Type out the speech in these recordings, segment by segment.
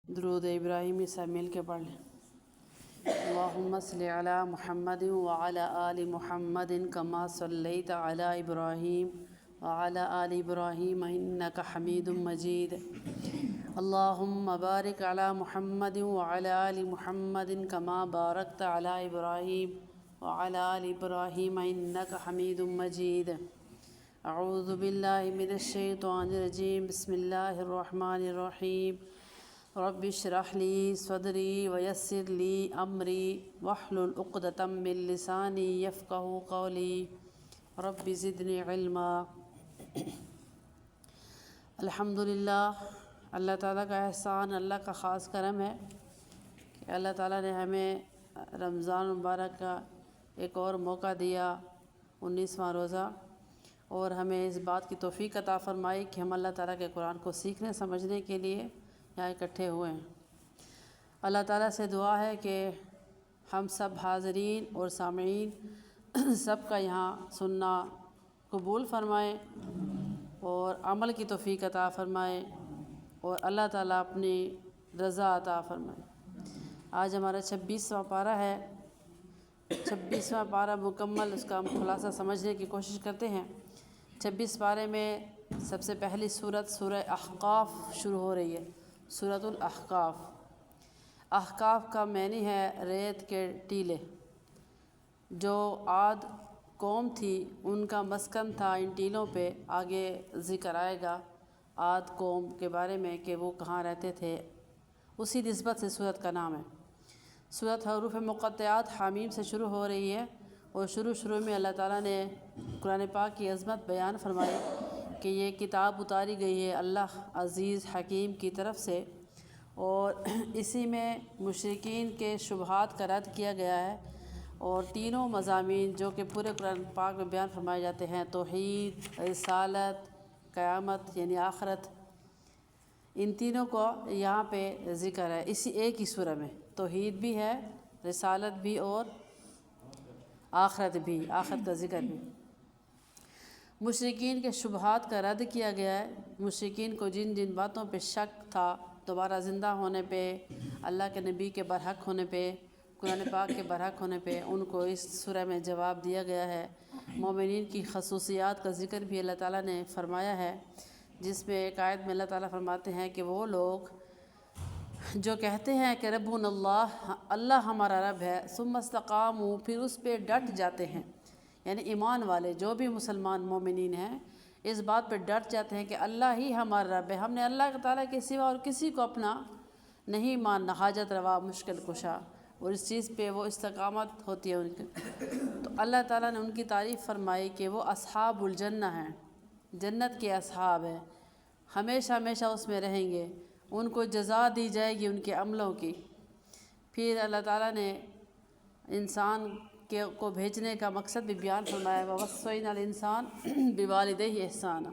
درود ابراہیمی سب مل کے پڑھ لیں۔ اللہم صلی علی محمد وعلی آل محمد کما صلیت علی ابراہیم وعلی آل ابراہیم انک حمید مجید۔ اللہم بارک علی محمد وعلی آل محمد کما بارکت علی ابراہیم وعلی آل ابراہیم انک حمید مجید۔ اعوذ باللہ من الشیطان الرجیم، بسم اللہ الرحمن الرحیم۔ رب اشرح لی صدری ویسر لی امری واحلل عقدۃ من لسانی یفقہوا قولی رب زدنی علما۔ الحمدللہ، اللہ تعالیٰ کا احسان، اللہ کا خاص کرم ہے کہ اللہ تعالیٰ نے ہمیں رمضان مبارک کا ایک اور موقع دیا، 19واں روزہ، اور ہمیں اس بات کی توفیق عطا فرمائی کہ ہم اللہ تعالیٰ کے قرآن کو سیکھنے سمجھنے کے لیے یہاں اکٹھے ہوئے ہیں۔ اللہ تعالیٰ سے دعا ہے کہ ہم سب حاضرین اور سامعین سب کا یہاں سننا قبول فرمائیں اور عمل کی توفیق عطا فرمائیں اور اللہ تعالیٰ اپنی رضا عطا فرمائیں۔ آج ہمارا 26واں پارہ ہے۔ 26واں پارہ مکمل اس کا ہم خلاصہ سمجھنے کی کوشش کرتے ہیں۔ 26 پارے میں سب سے پہلی سورت سورہ احقاف شروع ہو رہی ہے، سورۃ الاحقاف۔ احقاف کا معنی ہے ریت کے ٹیلے۔ جو عاد قوم تھی ان کا مسکن تھا ان ٹیلوں پہ، آگے ذکر آئے گا عاد قوم کے بارے میں کہ وہ کہاں رہتے تھے، اسی نسبت سے سورت کا نام ہے۔ سورت حروف مقطعات حامیم سے شروع ہو رہی ہے اور شروع میں اللہ تعالیٰ نے قرآن پاک کی عظمت بیان فرمائی کہ یہ کتاب اتاری گئی ہے اللہ عزیز حکیم کی طرف سے، اور اسی میں مشرکین کے شبہات کا رد کیا گیا ہے، اور تینوں مضامین جو کہ پورے قرآن پاک میں بیان فرمائے جاتے ہیں، توحید، رسالت، قیامت یعنی آخرت، ان تینوں کو یہاں پہ ذکر ہے اسی ایک ہی سورہ میں۔ توحید بھی ہے، رسالت بھی، اور آخرت بھی، آخرت کا ذکر بھی۔ مشرکین کے شبہات کا رد کیا گیا ہے۔ مشرکین کو جن جن باتوں پہ شک تھا، دوبارہ زندہ ہونے پہ، اللہ کے نبی کے برحق ہونے پہ، قرآن پاک کے برحق ہونے پہ، ان کو اس سورہ میں جواب دیا گیا ہے۔ مومنین کی خصوصیات کا ذکر بھی اللہ تعالیٰ نے فرمایا ہے، جس میں ایک آیت میں اللہ تعالیٰ فرماتے ہیں کہ وہ لوگ جو کہتے ہیں کہ ربنا اللہ، اللہ ہمارا رب ہے، ثم استقاموا، پھر اس پہ ڈٹ جاتے ہیں، یعنی ایمان والے جو بھی مسلمان مومنین ہیں اس بات پہ ڈٹ جاتے ہیں کہ اللہ ہی ہمارا رب ہے، ہم نے اللہ تعالیٰ کے سوا اور کسی کو اپنا نہیں ماننا، حاجت روا، مشکل کشا، اور اس چیز پہ وہ استقامت ہوتی ہے ان کی۔ تو اللہ تعالیٰ نے ان کی تعریف فرمائی کہ وہ اصحاب الجنہ ہیں، جنت کے اصحاب ہیں، ہمیشہ ہمیشہ اس میں رہیں گے، ان کو جزا دی جائے گی ان کے عملوں کی۔ پھر اللہ تعالیٰ نے انسان کو بھیجنے کا مقصد بھی بیان فرمایا، وَوَصَّيْنَا الْإِنسَانَ بِوَالِدَيْهِ إِحْسَانًا،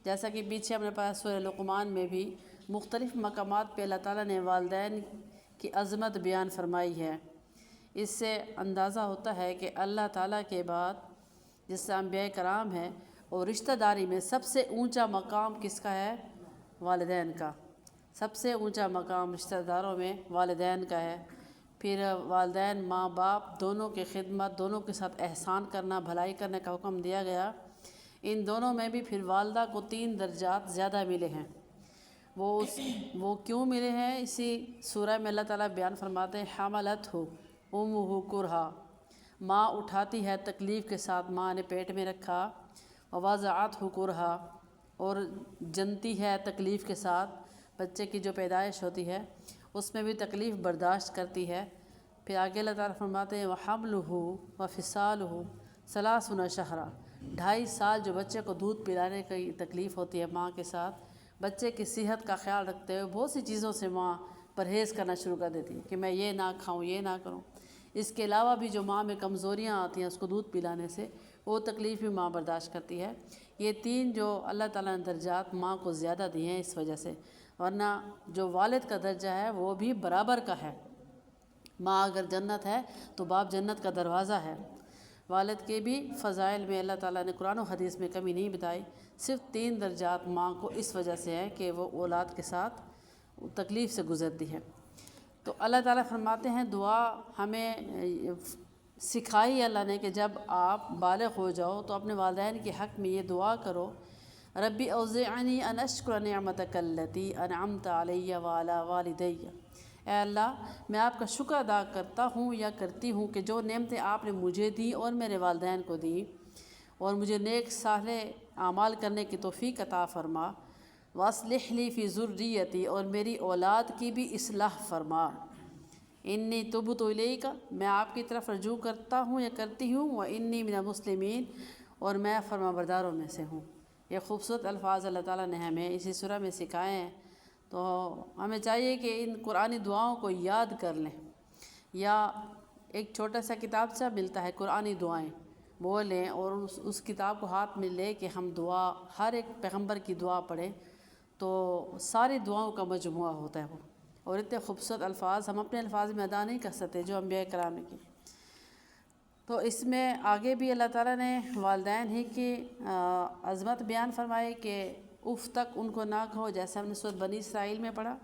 جیسا کہ پیچھے ہم نے پڑھا سورہ لقمان میں بھی مختلف مقامات پہ اللہ تعالیٰ نے والدین کی عظمت بیان فرمائی ہے۔ اس سے اندازہ ہوتا ہے کہ اللہ تعالیٰ کے بعد جس سے انبیاء کرام ہیں اور رشتہ داری میں سب سے اونچا مقام کس کا ہے؟ والدین کا۔ سب سے اونچا مقام رشتہ داروں میں والدین کا ہے۔ پھر والدین، ماں باپ دونوں کی خدمت، دونوں کے ساتھ احسان کرنا، بھلائی کرنے کا حکم دیا گیا۔ ان دونوں میں بھی پھر والدہ کو 3 درجات زیادہ ملے ہیں۔ وہ کیوں ملے ہیں؟ اسی سورہ میں اللہ تعالیٰ بیان فرماتے ہیں، حملتہ امہ کرہا، ماں اٹھاتی ہے تکلیف کے ساتھ، ماں نے پیٹ میں رکھا، ووضعتہ کرہا، اور جنتی ہے تکلیف کے ساتھ، بچے کی جو پیدائش ہوتی ہے اس میں بھی تکلیف برداشت کرتی ہے۔ پھر آگے اللہ تعالیٰ فرماتے ہیں وحملہ وفصالہ ثلاثون شہرا، 2.5 سال جو بچے کو دودھ پلانے کی تکلیف ہوتی ہے ماں کے ساتھ، بچے کی صحت کا خیال رکھتے ہوئے بہت سی چیزوں سے ماں پرہیز کرنا شروع کر دیتی ہے کہ میں یہ نہ کھاؤں، یہ نہ کروں۔ اس کے علاوہ بھی جو ماں میں کمزوریاں آتی ہیں اس کو دودھ پلانے سے، وہ تکلیف بھی ماں برداشت کرتی ہے۔ یہ 3 جو اللہ تعالیٰ نے درجات ماں کو زیادہ دی ہیں اس وجہ سے، ورنہ جو والد کا درجہ ہے وہ بھی برابر کا ہے۔ ماں اگر جنت ہے تو باپ جنت کا دروازہ ہے۔ والد کے بھی فضائل میں اللہ تعالیٰ نے قرآن و حدیث میں کمی نہیں بتائی، صرف 3 درجات ماں کو اس وجہ سے ہے کہ وہ اولاد کے ساتھ تکلیف سے گزرتی ہے۔ تو اللہ تعالیٰ فرماتے ہیں دعا ہمیں سکھائی اللہ نے کہ جب آپ بالغ ہو جاؤ تو اپنے والدین کے حق میں یہ دعا کرو، ربی اوزعنی ان اشکر نعمتک التی انعمت علی وعلی والدی، اے اللہ میں آپ کا شکر ادا کرتا ہوں یا کرتی ہوں کہ جو نعمتیں آپ نے مجھے دی اور میرے والدین کو دی، اور مجھے نیک صالح اعمال کرنے کی توفیق عطا فرما، واصلح لی فی ذریتی، اور میری اولاد کی بھی اصلاح فرما، انی تبت الیک، میں آپ کی طرف رجوع کرتا ہوں یا کرتی ہوں، و انی من المسلمین، اور میں فرما برداروں میں سے ہوں۔ یہ خوبصورت الفاظ اللہ تعالیٰ نے ہمیں اسی سورہ میں سکھائے ہیں، تو ہمیں چاہیے کہ ان قرآنی دعاؤں کو یاد کر لیں، یا ایک چھوٹا سا کتاب سا ملتا ہے قرآنی دعائیں، وہ لیں اور اس کتاب کو ہاتھ میں لے کے ہم دعا، ہر ایک پیغمبر کی دعا پڑھیں تو ساری دعاؤں کا مجموعہ ہوتا ہے وہ، اور اتنے خوبصورت الفاظ ہم اپنے الفاظ میں ادا نہیں کر سکتے جو انبیاء کرام نے کی۔ تو اس میں آگے بھی اللہ تعالیٰ نے والدین ہی کی عظمت بیان فرمائی کہ اف تک ان کو نہ کہو، جیسے ہم نے سورۃ بنی اسرائیل میں پڑھا،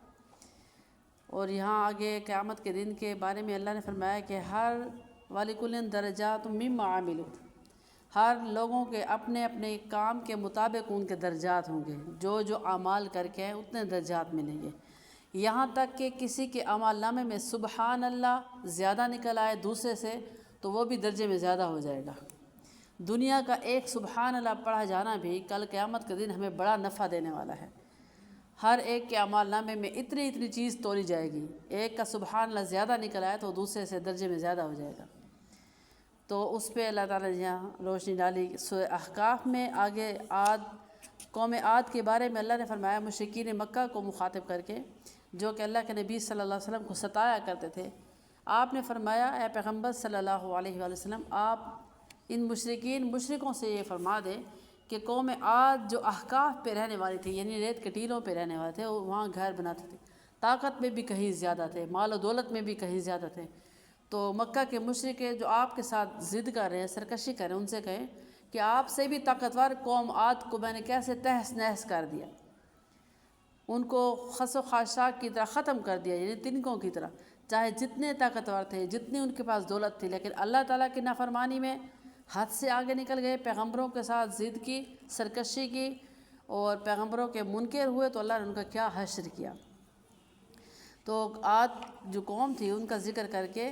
اور یہاں آگے قیامت کے دن کے بارے میں اللہ نے فرمایا کہ ہر وَلِكُلٍّ دَرَجَاتٌ مِّمَّا عَمِلُوا، ہر لوگوں کے اپنے اپنے کام کے مطابق ان کے درجات ہوں گے، جو جو اعمال کر کے ہیں اتنے درجات ملیں گے، یہاں تک کہ کسی کے اعمال نامے میں سبحان اللہ زیادہ نکل آئے دوسرے سے تو وہ بھی درجے میں زیادہ ہو جائے گا۔ دنیا کا ایک سبحان اللہ پڑھا جانا بھی کل قیامت کے دن ہمیں بڑا نفع دینے والا ہے۔ ہر ایک کے اعمال نامے میں اتنی اتنی چیز تولی جائے گی، ایک کا سبحان اللہ زیادہ نکل آئے تو دوسرے سے درجے میں زیادہ ہو جائے گا۔ تو اس پہ اللہ تعالیٰ نے یہاں روشنی ڈالی۔ سورہ احقاف میں آگے قوم عاد کے بارے میں اللہ نے فرمایا مشرکین مکہ کو مخاطب کر کے، جو کہ اللہ کے نبی صلی اللہ علیہ وسلم کو ستایا کرتے تھے، آپ نے فرمایا اے پیغمبر صلی اللہ علیہ وآلہ وسلم، آپ ان مشرکوں سے یہ فرما دیں کہ قوم عاد جو احقاف پہ رہنے والی تھی، یعنی ریت کے ٹیلوں پہ رہنے والے تھے، وہ وہاں گھر بناتے تھے، طاقت میں بھی کہیں زیادہ تھے، مال و دولت میں بھی کہیں زیادہ تھے، تو مکہ کے مشرک جو آپ کے ساتھ ضد کر رہے ہیں، سرکشی کر رہے ہیں، ان سے کہیں کہ آپ سے بھی طاقتور قوم عاد کو میں نے کیسے تہس نہس کر دیا، ان کو خس و خاشاک کی طرح ختم کر دیا، یعنی تنکوں کی طرح، چاہے جتنے طاقتور تھے، جتنی ان کے پاس دولت تھی، لیکن اللہ تعالیٰ کی نافرمانی میں حد سے آگے نکل گئے، پیغمبروں کے ساتھ ضد کی، سرکشی کی، اور پیغمبروں کے منکر ہوئے تو اللہ نے ان کا کیا حشر کیا۔ تو عاد جو قوم تھی ان کا ذکر کر کے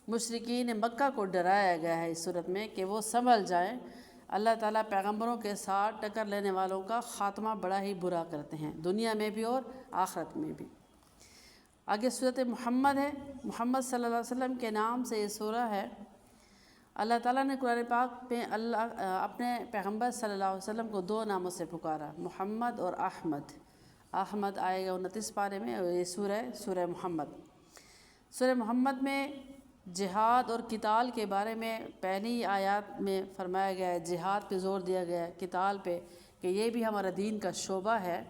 مشرکین مکہ کو ڈرایا گیا ہے اس صورت میں کہ وہ سنبھل جائیں، اللہ تعالیٰ پیغمبروں کے ساتھ ٹکر لینے والوں کا خاتمہ بڑا ہی برا کرتے ہیں، دنیا میں بھی اور آخرت میں بھی۔ آگے سورۃ محمد ہے، محمد صلی اللہ علیہ وسلم کے نام سے یہ سورہ ہے۔ اللہ تعالیٰ نے قرآن پاک میں اپنے پیغمبر صلی اللہ علیہ وسلم کو دو ناموں سے پکارا، محمد اور احمد۔ احمد آئے گا 29 پارے میں، اور یہ سورہ محمد۔ سورہ محمد میں جہاد اور قتال کے بارے میں پہلی آیات میں فرمایا گیا ہے، جہاد پہ زور دیا گیا ہے، قتال پہ، کہ یہ بھی ہمارا دین کا شعبہ ہے۔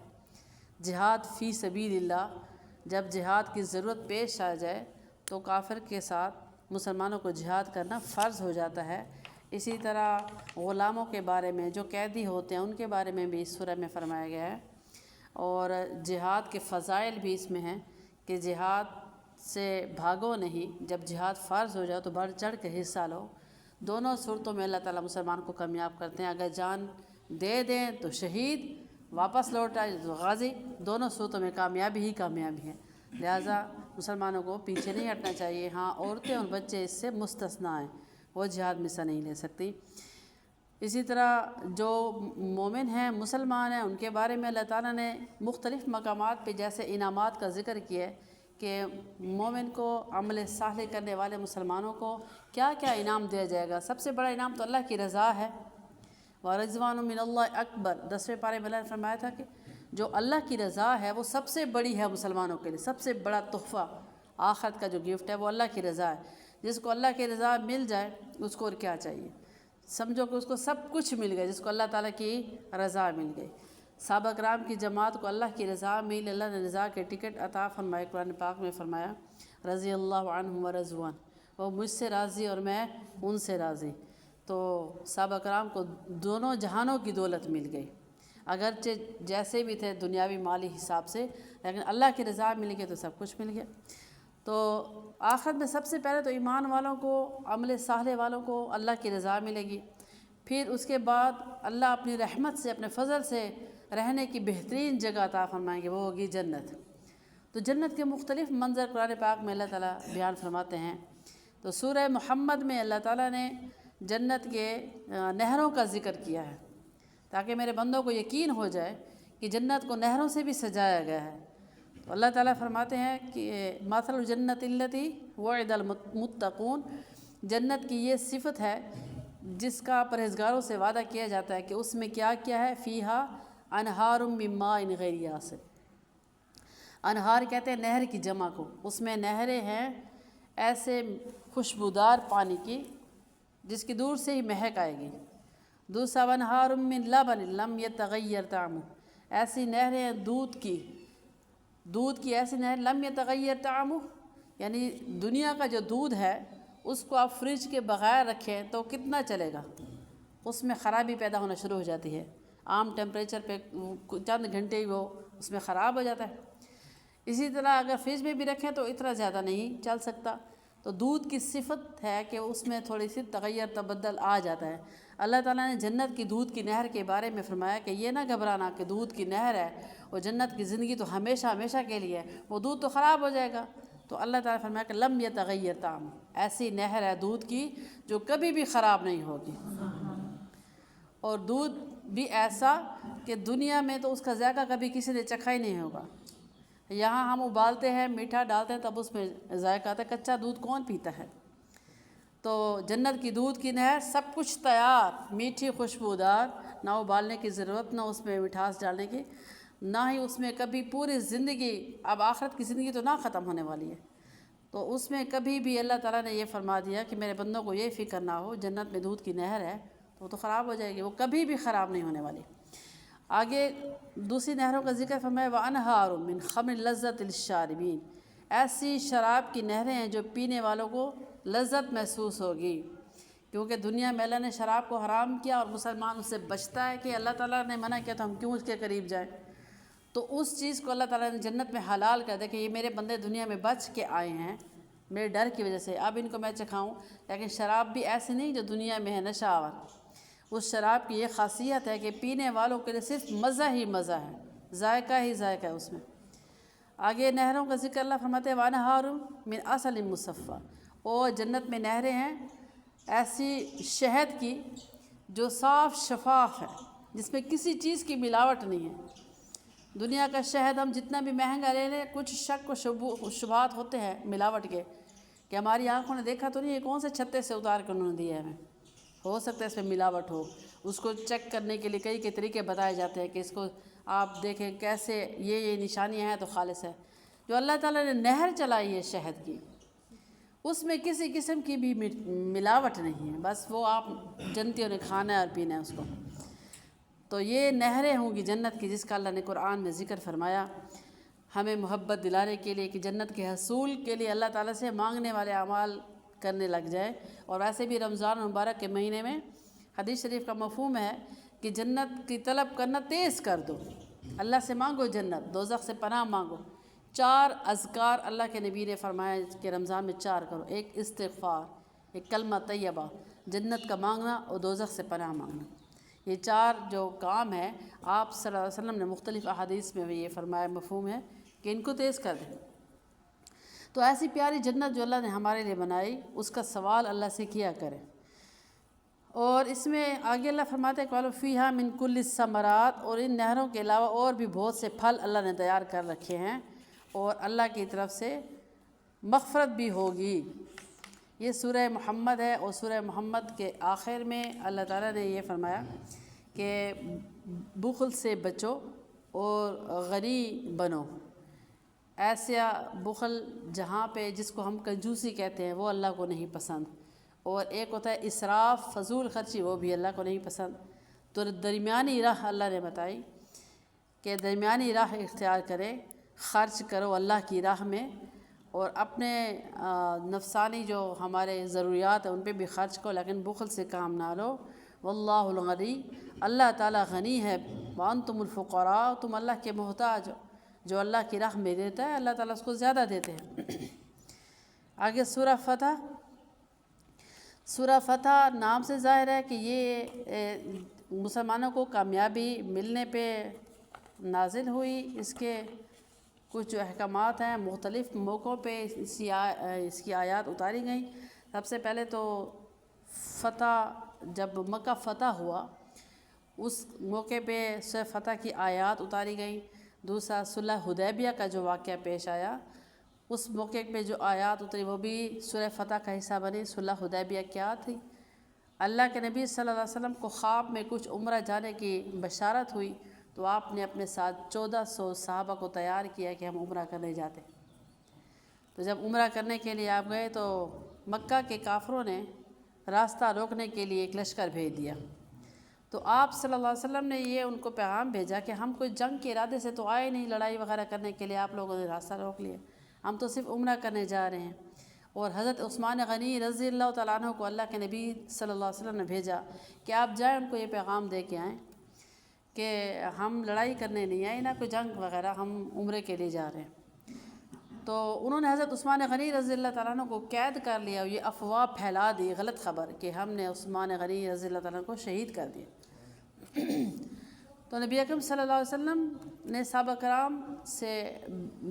جہاد فی سبیل اللہ، جب جہاد کی ضرورت پیش آ جائے تو کافر کے ساتھ مسلمانوں کو جہاد کرنا فرض ہو جاتا ہے۔ اسی طرح غلاموں کے بارے میں، جو قیدی ہوتے ہیں، ان کے بارے میں بھی اس سورہ میں فرمایا گیا ہے، اور جہاد کے فضائل بھی اس میں ہیں کہ جہاد سے بھاگو نہیں، جب جہاد فرض ہو جائے تو بڑھ چڑھ کے حصہ لو۔ دونوں صورتوں میں اللہ تعالیٰ مسلمان کو کامیاب کرتے ہیں، اگر جان دے دیں تو شہید، واپس لوٹ آئے تو غازی، دونوں صورتوں میں کامیابی ہی کامیابی ہے، لہٰذا مسلمانوں کو پیچھے نہیں ہٹنا چاہیے۔ ہاں، عورتیں اور بچے اس سے مستثنیٰ ہیں، وہ جہاد میں حصہ نہیں لے سکتی۔ اسی طرح جو مومن ہیں، مسلمان ہیں، ان کے بارے میں اللہ تعالیٰ نے مختلف مقامات پہ جیسے انعامات کا ذکر کیا ہے کہ مومن کو، عمل صالح کرنے والے مسلمانوں کو کیا کیا انعام دیا جائے گا۔ سب سے بڑا انعام تو اللہ کی رضا ہے، وَرِضْوَانٌ مِّنَ اللَّهِ اکبر۔ 10ویں پارے میں اللہ نے فرمایا تھا کہ جو اللہ کی رضا ہے وہ سب سے بڑی ہے مسلمانوں کے لیے، سب سے بڑا تحفہ آخرت کا جو گفٹ ہے وہ اللہ کی رضا ہے۔ جس کو اللہ کی رضا مل جائے اس کو اور کیا چاہیے، سمجھو کہ اس کو سب کچھ مل گیا، جس کو اللہ تعالیٰ کی رضا مل گئی۔ صحابہ کرام کی جماعت کو اللہ کی رضا مل، اللہ نے رضا کے ٹکٹ عطا فرمائے، قرآن پاک میں فرمایا رضی اللہ عنہم ورضوان، وہ مجھ سے راضی اور میں ان سے راضی۔ تو صحابہ کرام کو دونوں جہانوں کی دولت مل گئی۔ اگرچہ جیسے بھی تھے دنیاوی مالی حساب سے، لیکن اللہ کی رضا مل گئی تو سب کچھ مل گیا۔ تو آخرت میں سب سے پہلے تو ایمان والوں کو، عمل صالح والوں کو اللہ کی رضا ملے گی، پھر اس کے بعد اللہ اپنی رحمت سے، اپنے فضل سے رہنے کی بہترین جگہ عطا فرمائیں گے، وہ ہوگی جنت۔ تو جنت کے مختلف منظر قرآن پاک میں اللہ تعالیٰ بیان فرماتے ہیں۔ تو سورہ محمد میں اللہ تعالیٰ نے جنت کے نہروں کا ذکر کیا ہے، تاکہ میرے بندوں کو یقین ہو جائے کہ جنت کو نہروں سے بھی سجایا گیا ہے۔ تو اللہ تعالیٰ فرماتے ہیں کہ مثل الجنت التی وعد المتقون، جنت کی یہ صفت ہے جس کا پرہیزگاروں سے وعدہ کیا جاتا ہے کہ اس میں کیا کیا ہے، فیہا انہار من ماء غیر آسن۔ انہار کہتے ہیں نہر کی جمع کو، اس میں نہریں ہیں ایسے خوشبودار پانی کی جس کی دور سے ہی مہک آئے گی۔ دوسرا انہار من لبن لم یتغیر طعمہ، ایسی نہریں ہیں دودھ کی ایسی نہر لم یتغیر طعمہ، یعنی دنیا کا جو دودھ ہے اس کو آپ فریج کے بغیر رکھیں تو کتنا چلے گا، اس میں خرابی پیدا ہونا شروع ہو جاتی ہے، عام ٹیمپریچر پہ چند گھنٹے ہی وہ اس میں خراب ہو جاتا ہے۔ اسی طرح اگر فریج میں بھی رکھیں تو اتنا زیادہ نہیں چل سکتا۔ تو دودھ کی صفت ہے کہ اس میں تھوڑی سی تغیر تبدل آ جاتا ہے۔ اللہ تعالیٰ نے جنت کی دودھ کی نہر کے بارے میں فرمایا کہ یہ نہ گھبرانا کہ دودھ کی نہر ہے، وہ جنت کی زندگی تو ہمیشہ ہمیشہ کے لیے ہے، وہ دودھ تو خراب ہو جائے گا۔ تو اللہ تعالیٰ فرمایا کہ لم یتغیر طعمہ، ایسی نہر ہے دودھ کی جو کبھی بھی خراب نہیں ہوگی، اور دودھ بھی ایسا کہ دنیا میں تو اس کا ذائقہ کبھی کسی نے چکھا ہی نہیں ہوگا۔ یہاں ہم ابالتے ہیں، میٹھا ڈالتے ہیں تب اس میں ذائقہ آتا ہے، کچا دودھ کون پیتا ہے؟ تو جنت کی دودھ کی نہر سب کچھ تیار، میٹھی خوشبودار، نہ ابالنے کی ضرورت، نہ اس میں مٹھاس ڈالنے کی، نہ ہی اس میں کبھی پوری زندگی، اب آخرت کی زندگی تو نہ ختم ہونے والی ہے، تو اس میں کبھی بھی اللہ تعالیٰ نے یہ فرما دیا کہ میرے بندوں کو یہ فکر نہ ہو، جنت میں دودھ کی نہر ہے تو وہ تو خراب ہو جائے گی، وہ کبھی بھی خراب نہیں ہونے والی۔ آگے دوسری نہروں کا ذکر فرمایا وَأَنْهَارٌ مِّنْ خَمْرٍ لَذَّةٍ لِلشَّارِبِينَ، ایسی شراب کی نہریں ہیں جو پینے والوں کو لذت محسوس ہوگی، کیونکہ دنیا میں اللہ نے شراب کو حرام کیا اور مسلمان اس سے بچتا ہے کہ اللہ تعالیٰ نے منع کیا تو ہم کیوں اس کے قریب جائیں، تو اس چیز کو اللہ تعالیٰ نے جنت میں حلال کر دیا کہ یہ میرے بندے دنیا میں بچ کے آئے ہیں میرے ڈر کی وجہ سے، اب ان کو میں چکھاؤں۔ لیکن شراب بھی ایسی نہیں جو دنیا میں ہے نشہ آور، اس شراب کی یہ خاصیت ہے کہ پینے والوں کے لیے صرف مزہ ہی مزہ ہے، ذائقہ ہی ذائقہ ہے اس میں۔ آگے نہروں کا ذکر اللہ فرماتے ہیں وَأَنْهَارٌ مِّنْ عَسَلٍ مُّصَفًّى، اور جنت میں نہریں ہیں ایسی شہد کی جو صاف شفاف ہے، جس میں کسی چیز کی ملاوٹ نہیں ہے۔ دنیا کا شہد ہم جتنا بھی مہنگا لے لیں کچھ شک و شبہات ہوتے ہیں ملاوٹ کے، کہ ہماری آنکھوں نے دیکھا تو نہیں یہ کون سے چھتے سے اتار کر انہوں نے دیا ہے ہمیں، ہو سکتا ہے اس میں ملاوٹ ہو، اس کو چیک کرنے کے لیے کئی طریقے بتائے جاتے ہیں کہ اس کو آپ دیکھیں کیسے یہ نشانیاں ہیں تو خالص ہے۔ جو اللہ تعالیٰ نے نہر چلائی ہے شہد کی، اس میں کسی قسم کی بھی ملاوٹ نہیں ہے، بس وہ آپ جنتیوں نے کھانا ہے اور پینا ہے اس کو۔ تو یہ نہریں ہوں گی جنت کی، جس کا اللہ نے قرآن میں ذکر فرمایا، ہمیں محبت دلانے کے لیے کہ جنت کے حصول کے لیے اللہ تعالیٰ سے مانگنے والے اعمال کرنے لگ جائے۔ اور ویسے بھی رمضان مبارک کے مہینے میں حدیث شریف کا مفہوم ہے کہ جنت کی طلب کرنا تیز کر دو، اللہ سے مانگو جنت، دوزخ سے پناہ مانگو۔ 4 اذکار اللہ کے نبی نے فرمایا کہ رمضان میں 4 کرو، ایک استغفار، ایک کلمہ طیبہ، جنت کا مانگنا اور دوزخ سے پناہ مانگنا۔ یہ 4 جو کام ہے آپ صلی اللہ علیہ وسلم نے مختلف احادیث میں یہ فرمایا، مفہوم ہے کہ ان کو تیز کر دیں۔ تو ایسی پیاری جنت جو اللہ نے ہمارے لیے بنائی، اس کا سوال اللہ سے کیا کریں۔ اور اس میں آگے اللہ فرماتے ہیں قَالُوا فِيهَا مِن كُلِّ الثَّمَرَاتِ، اور ان نہروں کے علاوہ اور بھی بہت سے پھل اللہ نے تیار کر رکھے ہیں، اور اللہ کی طرف سے مغفرت بھی ہوگی۔ یہ سورہ محمد ہے، اور سورہ محمد کے آخر میں اللہ تعالیٰ نے یہ فرمایا کہ بخل سے بچو اور غنی بنو۔ ایسا بخل جہاں پہ جس کو ہم کنجوسی کہتے ہیں وہ اللہ کو نہیں پسند، اور ایک ہوتا ہے اسراف فضول خرچی، وہ بھی اللہ کو نہیں پسند۔ تو درمیانی راہ اللہ نے بتائی کہ درمیانی راہ اختیار کرے، خرچ کرو اللہ کی راہ میں، اور اپنے نفسانی جو ہمارے ضروریات ہیں ان پہ بھی خرچ کرو، لیکن بخل سے کام نہ لو۔ واللہ الغنی، اللہ تعالیٰ غنی ہے وانتم الفقراء، تم اللہ کے محتاج ہو۔ جو اللہ کی راہ میں دیتا ہے اللہ تعالیٰ اس کو زیادہ دیتے ہیں۔ آگے سورہ فتح، سورہ فتح نام سے ظاہر ہے کہ یہ مسلمانوں کو کامیابی ملنے پہ نازل ہوئی۔ اس کے کچھ جو احکامات ہیں مختلف موقعوں پہ اس کی آیات اتاری گئیں۔ سب سے پہلے تو فتح، جب مکہ فتح ہوا اس موقع پہ سورہ فتح کی آیات اتاری گئیں۔ دوسرا صلح حدیبیہ کا جو واقعہ پیش آیا اس موقع پہ جو آیات اتری وہ بھی سورہ فتح کا حصہ بنی۔ صلح حدیبیہ کیا تھی؟ اللہ کے نبی صلی اللہ علیہ وسلم کو خواب میں کچھ عمرہ جانے کی بشارت ہوئی تو آپ نے اپنے ساتھ 1400 صحابہ کو تیار کیا کہ ہم عمرہ کرنے جاتے۔ تو جب عمرہ کرنے کے لیے آپ گئے تو مکہ کے کافروں نے راستہ روکنے کے لیے ایک لشکر بھیج دیا۔ تو آپ صلی اللہ علیہ وسلم نے یہ ان کو پیغام بھیجا کہ ہم کوئی جنگ کے ارادے سے تو آئے نہیں، لڑائی وغیرہ کرنے کے لیے آپ لوگوں نے راستہ روک لیا، ہم تو صرف عمرہ کرنے جا رہے ہیں۔ اور حضرت عثمان غنی رضی اللہ تعالیٰ عنہ کو اللہ کے نبی صلی اللہ علیہ وسلم نے بھیجا کہ آپ جائیں ان کو یہ پیغام دے کے آئیں کہ ہم لڑائی کرنے نہیں آئے، نہ کوئی جنگ وغیرہ، ہم عمرے کے لیے جا رہے ہیں۔ تو انہوں نے حضرت عثمان غنی رضی اللہ تعالیٰ عنہ کو قید کر لیا، یہ افواہ پھیلا دی، غلط خبر کہ ہم نے عثمان غنی رضی اللہ تعالیٰ عنہ کو شہید کر دیا۔ تو نبی اکرم صلی اللہ علیہ وسلم نے صحابہ کرام سے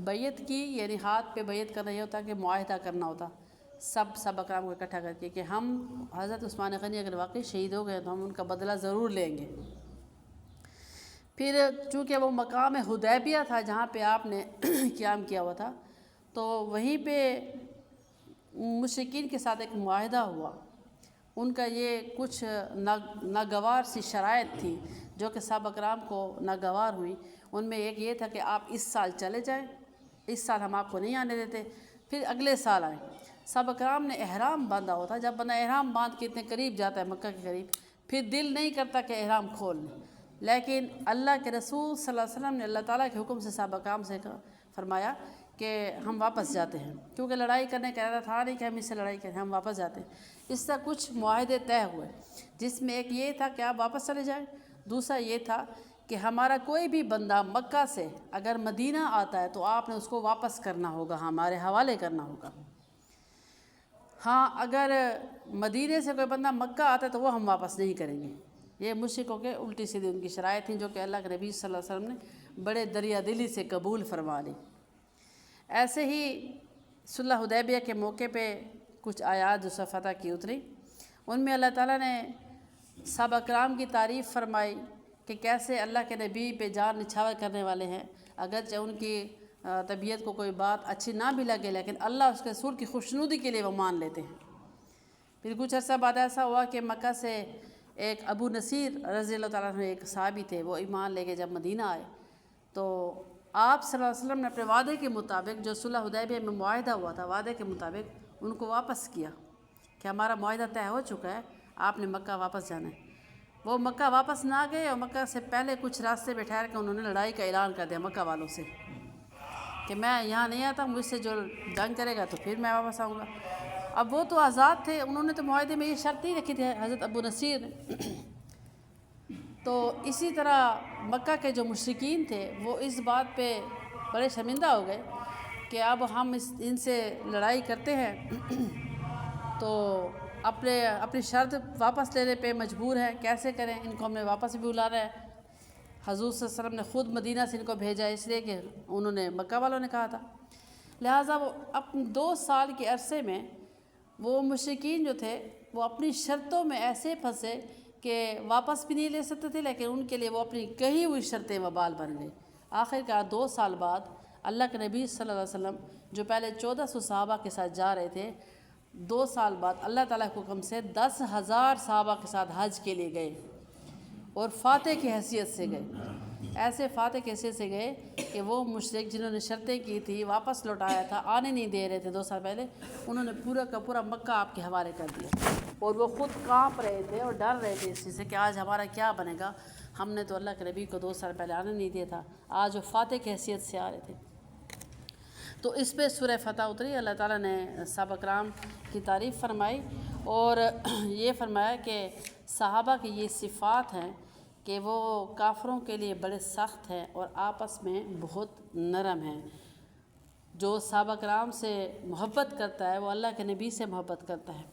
بیعت کی، یعنی ہاتھ پہ بیعت کرنا یہ ہوتا کہ معاہدہ کرنا ہوتا سب صحابہ کرام کو اکٹھا کر کے کہ ہم حضرت عثمان غنی اگر واقعی شہید ہو گئے تو ہم ان کا بدلہ ضرور لیں گے۔ پھر چونکہ وہ مقام حدیبیہ تھا جہاں پہ آپ نے قیام کیا ہوا تھا تو وہیں پہ مشرکین کے ساتھ ایک معاہدہ ہوا۔ ان کا یہ کچھ ناگوار سی شرائط تھی جو کہ صحابہ کرام کو ناگوار ہوئی۔ ان میں ایک یہ تھا کہ آپ اس سال چلے جائیں، اس سال ہم آپ کو نہیں آنے دیتے، پھر اگلے سال آئیں۔ صحابہ کرام نے احرام باندھا ہوا تھا، جب بندہ احرام باندھ کے اتنے قریب جاتا ہے مکہ کے قریب پھر دل نہیں کرتا کہ احرام کھول لیں، لیکن اللہ کے رسول صلی اللہ علیہ وسلم نے اللہ تعالیٰ کے حکم سے صحابہ کرام سے فرمایا کہ ہم واپس جاتے ہیں، کیونکہ لڑائی کرنے کا ارادہ تھا نہیں کہ ہم اس سے لڑائی کریں، ہم واپس جاتے ہیں۔ اس طرح کچھ معاہدے طے ہوئے جس میں ایک یہ تھا کہ آپ واپس چلے جائیں، دوسرا یہ تھا کہ ہمارا کوئی بھی بندہ مکہ سے اگر مدینہ آتا ہے تو آپ نے اس کو واپس کرنا ہوگا، ہمارے حوالے کرنا ہوگا۔ ہاں اگر مدینے سے کوئی بندہ مکہ آتا ہے تو وہ ہم واپس نہیں کریں گے۔ یہ مشرکوں کے الٹی سیدھی ان کی شرائط تھیں جو کہ اللہ کے نبی صلی اللہ علیہ وسلم نے بڑے دریا دلی سے قبول فرما لی۔ ایسے ہی صلح حدیبیہ کے موقع پہ کچھ آیات جو سورہ فتح کی اتری ان میں اللہ تعالیٰ نے صحابہ کرام کی تعریف فرمائی کہ کیسے اللہ کے نبی پہ جان نچھاور کرنے والے ہیں، اگرچہ ان کی طبیعت کو کوئی بات اچھی نہ بھی لگے لیکن اللہ اس کے رسول کی خوشنودی کے لیے وہ مان لیتے ہیں۔ پھر کچھ عرصہ بعد ایسا ہوا کہ مکہ سے ایک ابو نصیر رضی اللہ تعالیٰ عنہ ایک صحابی تھے، وہ ایمان لے کے جب مدینہ آئے تو آپ صلی اللہ علیہ وسلم نے اپنے وعدے کے مطابق جو صلح حدیبیہ میں معاہدہ ہوا تھا وعدے کے مطابق ان کو واپس کیا کہ ہمارا معاہدہ طے ہو چکا ہے، آپ نے مکہ واپس جانا ہے۔ وہ مکہ واپس نہ گئے اور مکہ سے پہلے کچھ راستے پہ ٹھہر کے انہوں نے لڑائی کا اعلان کر دیا مکہ والوں سے کہ میں یہاں نہیں آتا، مجھ سے جو جنگ کرے گا تو پھر میں واپس آؤں گا۔ اب وہ تو آزاد تھے، انہوں نے تو معاہدے میں یہ شرط نہیں رکھی تھی حضرت ابو نصیر نے۔ تو اسی طرح مکہ کے جو مشرکین تھے وہ اس بات پہ بڑے شرمندہ ہو گئے کہ اب ہم ان سے لڑائی کرتے ہیں تو اپنی شرط واپس لینے پہ مجبور ہیں، کیسے کریں، ان کو ہم نے واپس بھی بلانا ہے۔ حضور صلی اللہ علیہ وسلم نے خود مدینہ سے ان کو بھیجا اس لیے کہ انہوں نے مکہ والوں نے کہا تھا، لہٰذا وہ اپنے 2 سال کے عرصے میں وہ مشرکین جو تھے وہ اپنی شرطوں میں ایسے پھنسے کہ واپس بھی نہیں لے سکتے تھے، لیکن ان کے لیے وہ اپنی کہی ہوئی شرطیں وبال بن گئی۔ آخر کار 2 سال بعد اللہ کے نبی صلی اللہ علیہ وسلم جو پہلے 1400 صحابہ کے ساتھ جا رہے تھے 2 سال بعد اللہ تعالیٰ کے حکم سے 10,000 صحابہ کے ساتھ حج کے لیے گئے اور فاتح کی حیثیت سے گئے۔ ایسے فاتح کی حیثیت سے گئے کہ وہ مشرک جنہوں نے شرطیں کی تھی واپس لوٹایا تھا، آنے نہیں دے رہے تھے 2 سال پہلے، انہوں نے پورا کا پورا مکہ آپ کے حوالے کر دیا اور وہ خود کانپ رہے تھے اور ڈر رہے تھے اس چیز سے کہ آج ہمارا کیا بنے گا، ہم نے تو اللہ کے نبی کو 2 سال پہلے آنے نہیں دیا تھا، آج وہ فاتح کی حیثیت سے آ رہے تھے۔ تو اس پہ سورہ فتح اتری، اللہ تعالیٰ نے صحابہ کرام کی تعریف فرمائی اور یہ فرمایا کہ صحابہ کی یہ صفات ہیں کہ وہ کافروں کے لیے بڑے سخت ہیں اور آپس میں بہت نرم ہیں۔ جو صحابہ کرام سے محبت کرتا ہے وہ اللہ کے نبی سے محبت کرتا ہے۔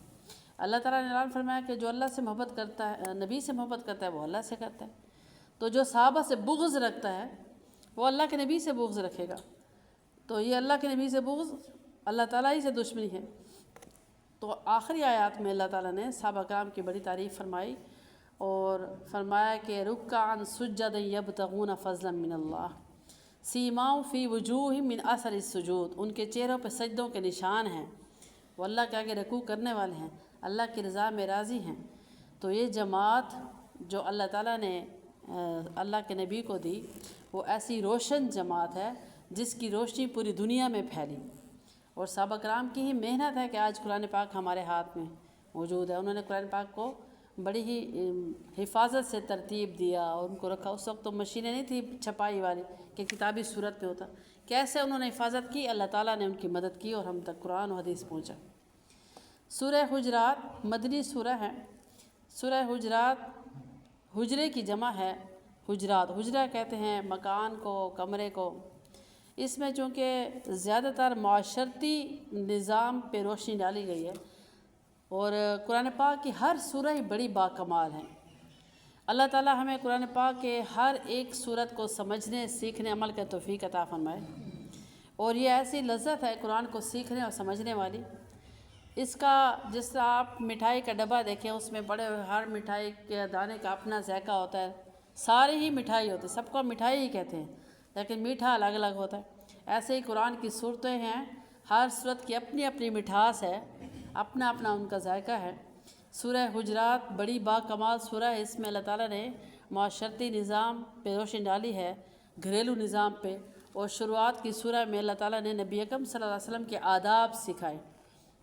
اللہ تعالیٰ نے اعلان فرمایا کہ جو اللہ سے محبت کرتا ہے، نبی سے محبت کرتا ہے، وہ اللہ سے کرتا ہے۔ تو جو صحابہ سے بغض رکھتا ہے وہ اللہ کے نبی سے بغض رکھے گا۔ تو یہ اللہ کے نبی سے بغض اللہ تعالیٰ ہی سے دشمنی ہے۔ تو آخری آیات میں اللہ تعالیٰ نے صحابہ کرام کی بڑی تعریف فرمائی اور فرمایا کہ رکعا سجدا یبتغون فضلا من اللہ سیماؤں فی وجوہہم من اثر السجود، ان کے چہروں پہ سجدوں کے نشان ہیں، وہ اللہ کے آگے رکوع کرنے والے ہیں، اللہ کی رضا میں راضی ہیں۔ تو یہ جماعت جو اللہ تعالیٰ نے اللہ کے نبی کو دی وہ ایسی روشن جماعت ہے جس کی روشنی پوری دنیا میں پھیلی، اور صحابہ کرام کی ہی محنت ہے کہ آج قرآن پاک ہمارے ہاتھ میں موجود ہے۔ انہوں نے قرآن پاک کو بڑی ہی حفاظت سے ترتیب دیا اور ان کو رکھا۔ اس وقت تو مشینیں نہیں تھی چھپائی والی کہ کتابی صورت پہ ہوتا، کیسے انہوں نے حفاظت کی، اللہ تعالیٰ نے ان کی مدد کی اور ہم تک قرآن و حدیث پہنچا۔ سورہ حجرات مدنی سورہ ہے۔ سورہ حجرات حجرے کی جمع ہے حجرات، حجرہ کہتے ہیں مکان کو، کمرے کو۔ اس میں چونکہ زیادہ تر معاشرتی نظام پہ روشنی ڈالی گئی ہے، اور قرآن پاک کی ہر سورہ ہی بڑی باکمال ہے۔ اللہ تعالیٰ ہمیں قرآن پاک کے ہر ایک سورت کو سمجھنے، سیکھنے، عمل کا توفیق عطا فرمائے۔ اور یہ ایسی لذت ہے قرآن کو سیکھنے اور سمجھنے والی، اس کا جس طرح آپ مٹھائی کا ڈبہ دیکھیں، اس میں بڑے ہر مٹھائی کے دانے کا اپنا ذائقہ ہوتا ہے، ساری ہی مٹھائی ہوتی ہے، سب کو مٹھائی ہی کہتے ہیں لیکن میٹھا الگ الگ ہوتا ہے۔ ایسے ہی قرآن کی صورتیں ہیں، ہر صورت کی اپنی اپنی مٹھاس ہے، اپنا اپنا ان کا ذائقہ ہے۔ سورہ حجرات بڑی باکمال سورہ ہے، اس میں اللہ تعالیٰ نے معاشرتی نظام پہ روشنی ڈالی ہے، گھریلو نظام پہ، اور شروعات کی سورہ میں اللہ تعالیٰ نے نبی اکرم صلی اللہ علیہ وسلم کے آداب سکھائے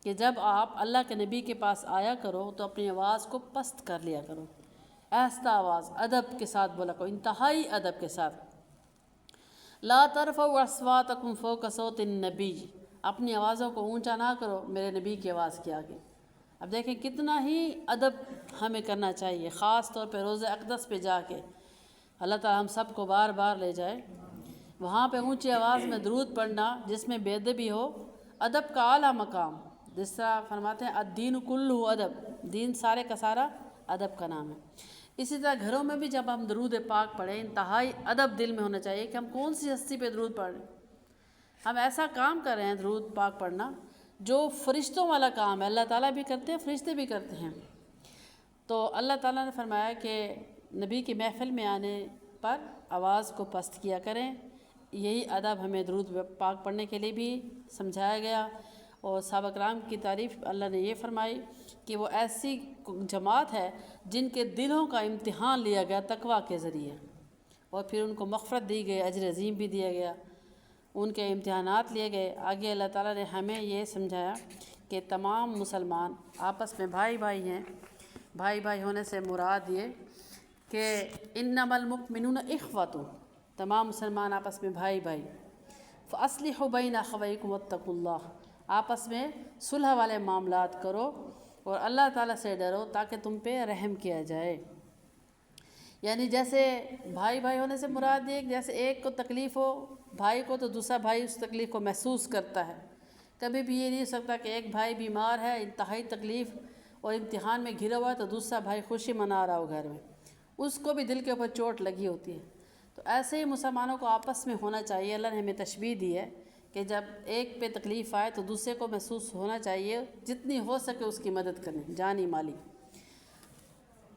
کہ جب آپ اللہ کے نبی کے پاس آیا کرو تو اپنی آواز کو پست کر لیا کرو، آہستہ آواز ادب کے ساتھ بولا کرو، انتہائی ادب کے ساتھ۔ لا ترفعوا اصواتکم فوق صوت النبی، اپنی آوازوں کو اونچا نہ کرو میرے نبی کی آواز کے آگے۔ اب دیکھیں کتنا ہی ادب ہمیں کرنا چاہیے، خاص طور پہ روضہ اقدس پہ جا کے۔ اللہ تعالیٰ ہم سب کو بار بار لے جائے، وہاں پہ اونچی آواز میں درود پڑھنا جس میں بے ادبی ہو، ادب کا اعلیٰ مقام، جس طرح فرماتے ہیں الدین کلہ ادب، دین سارے کا سارا ادب کا نام ہے۔ اسی طرح گھروں میں بھی جب ہم درود پاک پڑھیں، انتہائی ادب دل میں ہونا چاہیے کہ ہم کون سی ہستی پہ درود پڑھ رہے ہیں۔ ہم ایسا کام کر رہے ہیں درود پاک پڑھنا جو فرشتوں والا کام ہے، اللہ تعالیٰ بھی کرتے ہیں، فرشتے بھی کرتے ہیں۔ تو اللہ تعالیٰ نے فرمایا کہ نبی کی محفل میں آنے پر آواز کو پست کیا کریں، یہی ادب ہمیں درود پاک پڑھنے کے لیے بھی سمجھایا گیا۔ اور صحابہ کرام کی تعریف اللہ نے یہ فرمائی کہ وہ ایسی جماعت ہے جن کے دلوں کا امتحان لیا گیا تقویٰ کے ذریعے، اور پھر ان کو مغفرت دی گئی، اجر عظیم بھی دیا گیا، ان کے امتحانات لیے گئے۔ آگے اللہ تعالیٰ نے ہمیں یہ سمجھایا کہ تمام مسلمان آپس میں بھائی بھائی ہیں۔ بھائی بھائی ہونے سے مراد یہ کہ انما المؤمنون اخوۃ، تمام مسلمان آپس میں بھائی بھائی۔ فاصلحوا بین اخویکم واتقوا اللہ، آپس میں صلح والے معاملات کرو اور اللہ تعالیٰ سے ڈرو تاکہ تم پہ رحم کیا جائے۔ یعنی جیسے بھائی بھائی ہونے سے مراد یہ جیسے ایک کو تکلیف ہو بھائی کو تو دوسرا بھائی اس تکلیف کو محسوس کرتا ہے۔ کبھی بھی یہ نہیں ہو سکتا کہ ایک بھائی بیمار ہے، انتہائی تکلیف اور امتحان میں گھرا ہوا ہے، تو دوسرا بھائی خوشی منا رہا ہو گھر میں، اس کو بھی دل کے اوپر چوٹ لگی ہوتی ہے۔ تو ایسے ہی مسلمانوں کو آپس میں ہونا چاہیے۔ اللہ نے ہمیں تشبیہ دی ہے کہ جب ایک پہ تکلیف آئے تو دوسرے کو محسوس ہونا چاہیے، جتنی ہو سکے اس کی مدد کریں، جانی مالی۔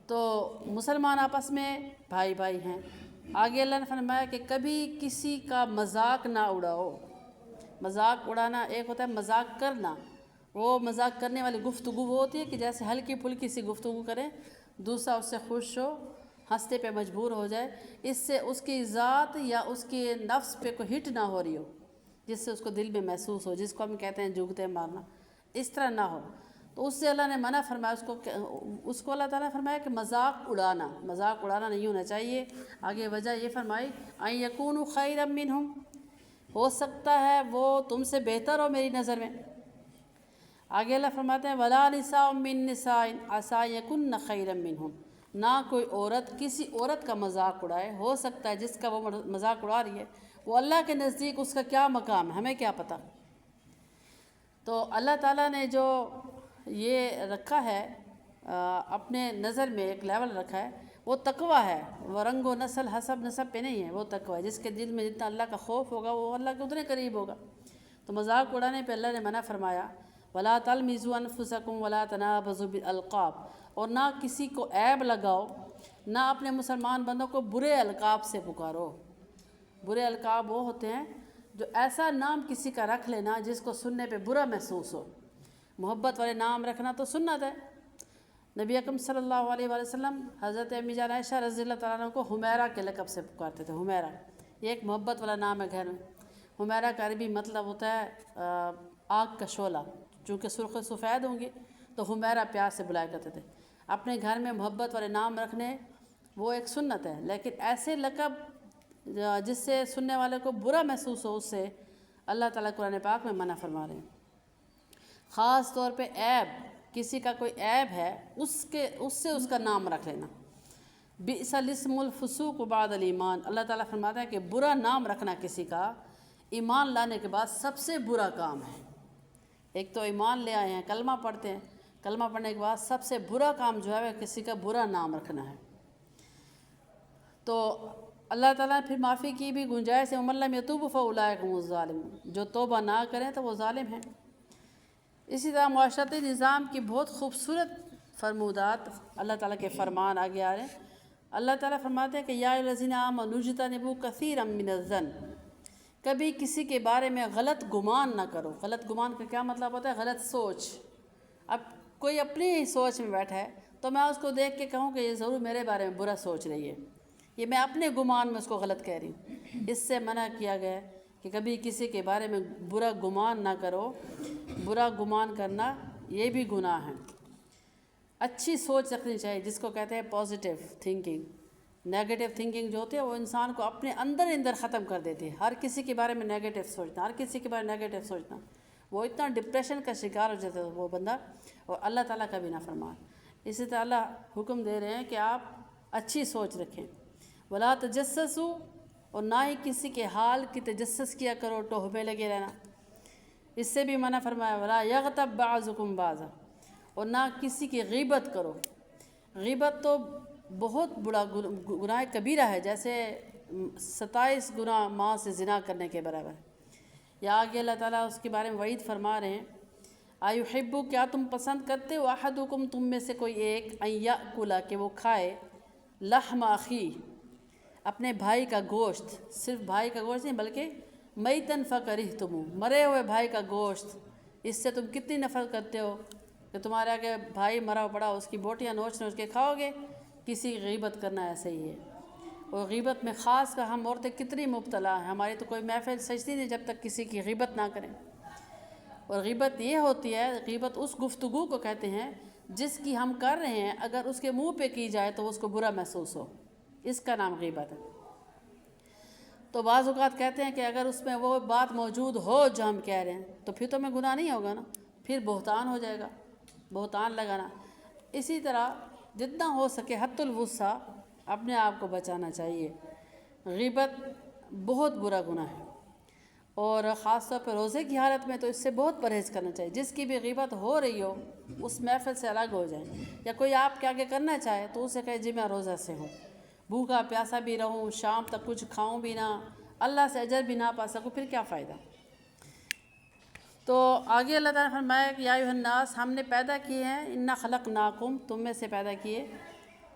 تو مسلمان آپس میں بھائی بھائی ہیں۔ آگے اللہ نے فرمایا کہ کبھی کسی کا مذاق نہ اڑاؤ۔ مذاق اڑانا ایک ہوتا ہے مذاق کرنا، وہ مذاق کرنے والی گفتگو وہ ہوتی ہے کہ جیسے ہلکی پھلکی سی گفتگو کریں، دوسرا اس سے خوش ہو، ہنستے پہ مجبور ہو جائے، اس سے اس کی ذات یا اس کے نفس پہ کوئی ہٹ نہ ہو رہی ہو، جس سے اس کو دل میں محسوس ہو، جس کو ہم کہتے ہیں جگتے مارنا، اس طرح نہ ہو۔ تو اس سے اللہ نے منع فرمایا، اس کو اللہ تعالیٰ نے فرمایا کہ مذاق اڑانا نہیں ہونا چاہیے۔ آگے وجہ یہ فرمائی ان یکونوا خیرا منہم، ہو سکتا ہے وہ تم سے بہتر ہو میری نظر میں۔ آگے اللہ فرماتے ہیں ولا نساء من نساء عسى يكن خيرا منهم، نہ کوئی عورت کسی عورت کا مذاق اڑائے. ہو سکتا ہے جس کا وہ مذاق اڑا رہی ہے وہ اللہ کے نزدیک اس کا کیا مقام ہے، ہمیں کیا پتہ. تو اللہ تعالیٰ نے جو یہ رکھا ہے اپنے نظر میں ایک لیول رکھا ہے، وہ تقویٰ ہے. وہ رنگ و نسل حسب نسب پہ نہیں ہے، وہ تقویٰ ہے. جس کے دل میں جتنا اللہ کا خوف ہوگا وہ اللہ کے اتنے قریب ہوگا. تو مذاق اڑانے پہ اللہ نے منع فرمایا، وَلَا تَلْمِزُوا أَنفُسَكُمْ وَلَا تَنَابَزُوا بِالْأَلْقَابِ، اور نہ کسی کو عیب لگاؤ، نہ اپنے مسلمان بندوں کو برے القاب سے پکارو. برے القاب وہ ہوتے ہیں جو ایسا نام کسی کا رکھ لینا جس کو سننے پہ برا محسوس ہو. محبت والے نام رکھنا تو سنت ہے. نبی اکرم صلی اللہ علیہ وآلہ وسلم حضرت امی جان عائشہ رضی اللہ تعالیٰ عنہ کو حمیرہ کے لقب سے پکارتے تھے. حمیرہ یہ ایک محبت والا نام ہے گھر میں. حمیرہ کا عربی مطلب ہوتا ہے آگ کا شعلہ. چونکہ سرخ سفید ہوں گی تو حمیرہ پیار سے بلایا کرتے تھے. اپنے گھر میں محبت والے نام رکھنے وہ ایک سنت ہے، لیکن ایسے لقب جس سے سننے والے کو برا محسوس ہو، اس سے اللہ تعالیٰ قرآن پاک میں منع فرما رہے ہیں. خاص طور پہ عیب، کسی کا کوئی عیب ہے اس سے اس کا نام رکھ لینا. بئس الاسم الفسوق بعد الایمان، اللہ تعالیٰ فرماتا ہے کہ برا نام رکھنا کسی کا ایمان لانے کے بعد سب سے برا کام ہے. ایک تو ایمان لے آئے ہیں، کلمہ پڑھتے ہیں، کلمہ پڑھنے کے بعد سب سے برا کام جو ہے وہ کسی کا برا نام رکھنا ہے. تو اللہ تعالیٰ نے پھر معافی کی بھی گنجائش ہے، وَمَن لَّمْ يَتُوبْ فَأُولَٰئِكَ هُمُ الظَّالِمُونَ، جو توبہ نہ کریں تو وہ ظالم ہیں. اسی طرح معاشرتی نظام کی بہت خوبصورت فرمودات اللہ تعالیٰ کے فرمان آگے آ رہے ہیں. اللہ تعالیٰ فرماتے ہیں کہ یا الذین آمنوا اجتنبوا کثیرا من الظن، کبھی کسی کے بارے میں غلط گمان نہ کرو. غلط گمان کا کیا مطلب ہوتا ہے؟ غلط سوچ. اب کوئی اپنی ہی سوچ میں بیٹھا ہے تو میں اس کو دیکھ کے کہوں کہ یہ ضرور میرے بارے میں برا سوچ رہی ہے، یہ میں اپنے گمان میں اس کو غلط کہہ رہی ہوں. اس سے منع کیا گیا ہے کہ کبھی کسی کے بارے میں برا گمان نہ کرو. برا گمان کرنا یہ بھی گناہ ہے. اچھی سوچ رکھنی چاہیے، جس کو کہتے ہیں پازیٹیو تھنکنگ. نیگیٹو تھنکنگ جو ہوتی ہے وہ انسان کو اپنے اندر ختم کر دیتی ہے. ہر کسی کے بارے میں نیگیٹو سوچنا، ہر کسی کے بارے میں نیگیٹو سوچنا، وہ اتنا ڈپریشن کا شکار ہو جاتا ہے وہ بندہ، اور اللہ تعالیٰ کا بھی نافرمان. اسی طرح اللہ حکم دے رہے ہیں کہ آپ اچھی سوچ رکھیں. ولا تجسسوا، اور نہ ہی کسی کے حال کی تجسس کیا کرو، ٹوہمے لگے رہنا. اس سے بھی منع فرمایا. ولا یغتب بعضکم بعضا، اور نہ کسی کی غیبت کرو. غیبت تو بہت بڑا گناہ کبیرہ ہے، جیسے 27 گناہ ماں سے زنا کرنے کے برابر. یا آگے اللہ تعالیٰ اس کے بارے میں وعید فرما رہے ہیں، ایحب، کیا تم پسند کرتے ہو، احدکم، تم میں سے کوئی ایک، ان یاکل، کہ وہ کھائے، لحم اخی، اپنے بھائی کا گوشت. صرف بھائی کا گوشت نہیں بلکہ میتن فکرہتموہ، مرے ہوئے بھائی کا گوشت. اس سے تم کتنی نفرت کرتے ہو کہ تمہارے آگے بھائی مرا پڑا، اس کی بوٹیاں نوچ کے کھاؤ گے. کسی کی غیبت کرنا ایسا ہی ہے. اور غیبت میں خاص کر ہم عورتیں کتنی مبتلا ہیں. ہماری تو کوئی محفل سجتی نہیں جب تک کسی کی غیبت نہ کریں. اور غیبت یہ ہوتی ہے، غیبت اس گفتگو کو کہتے ہیں جس کی ہم کر رہے ہیں اگر اس کے منہ پہ کی جائے تو اس کو برا محسوس ہو، اس کا نام غیبت ہے. تو بعض اوقات کہتے ہیں کہ اگر اس میں وہ بات موجود ہو جو ہم کہہ رہے ہیں تو پھر تو میں گناہ نہیں ہوگا نا، پھر بہتان ہو جائے گا، بہتان لگانا. اسی طرح جتنا ہو سکے حد الوسع اپنے آپ کو بچانا چاہیے. غیبت بہت برا گناہ ہے، اور خاص طور پہ روزے کی حالت میں تو اس سے بہت پرہیز کرنا چاہیے. جس کی بھی غیبت ہو رہی ہو اس محفل سے الگ ہو جائیں، یا کوئی آپ کے آگے کرنا چاہے تو اسے کہے جی میں روزہ سے ہوں، بھوکا پیاسا بھی رہوں، شام تک کچھ کھاؤں بھی نہ، اللہ سے اجر بھی نہ پا سکوں، پھر کیا فائدہ. تو آگے اللہ تعالیٰ نے فرمایا کہ یا ایھا الناس، ہم نے پیدا کیے ہیں، انا خلقناکم، تم میں سے پیدا کیے،